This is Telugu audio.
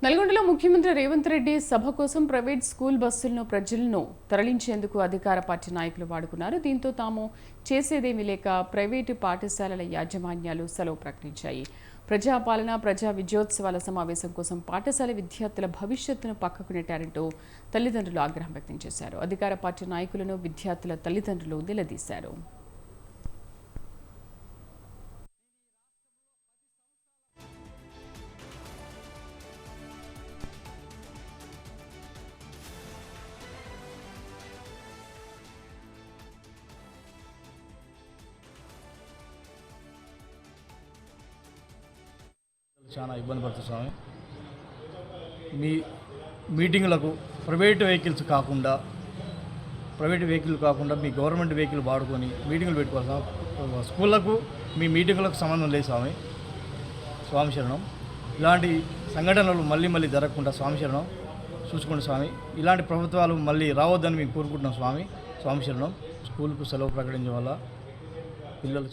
నల్గొండలో ముఖ్యమంత్రి రేవంత్ రెడ్డి సభ కోసం ప్రైవేట్ స్కూల్ బస్సులను ప్రజలను తరలించేందుకు అధికార పార్టీ నాయకులు వాడుకున్నారు. దీంతో తాము చేసేదేమీ లేక ప్రైవేటు పాఠశాలల యాజమాన్యాలు సెలవు ప్రకటించాయి. ప్రజాపాలన ప్రజా విజయోత్సవాల సమావేశం కోసం పాఠశాల విద్యార్థుల భవిష్యత్తును పక్కకు నెట్టారంటూ తల్లిదండ్రులు ఆగ్రహం వ్యక్తం చేశారు. అధికార పార్టీ నాయకులను విద్యార్థుల తల్లిదండ్రులు నిలదీశారు. చాలా ఇబ్బంది పడుతుంది స్వామి. మీ మీటింగులకు ప్రైవేట్ వెహికల్స్ కాకుండా మీ గవర్నమెంట్ వెహికల్ వాడుకొని మీటింగులు పెట్టుకోవాలి. స్కూళ్ళకు మీ మీటింగులకు సంబంధం లేదు స్వామి. స్వామి శరణం. ఇలాంటి సంఘటనలు మళ్ళీ జరగకుండా స్వామి శరణం చూసుకోండి స్వామి. ఇలాంటి ప్రభుత్వాలు మళ్ళీ రావద్దని మేము కోరుకుంటున్నాం స్వామి. స్వామి శరణం. స్కూల్కు సెలవు ప్రకటించడం వల్ల పిల్లలు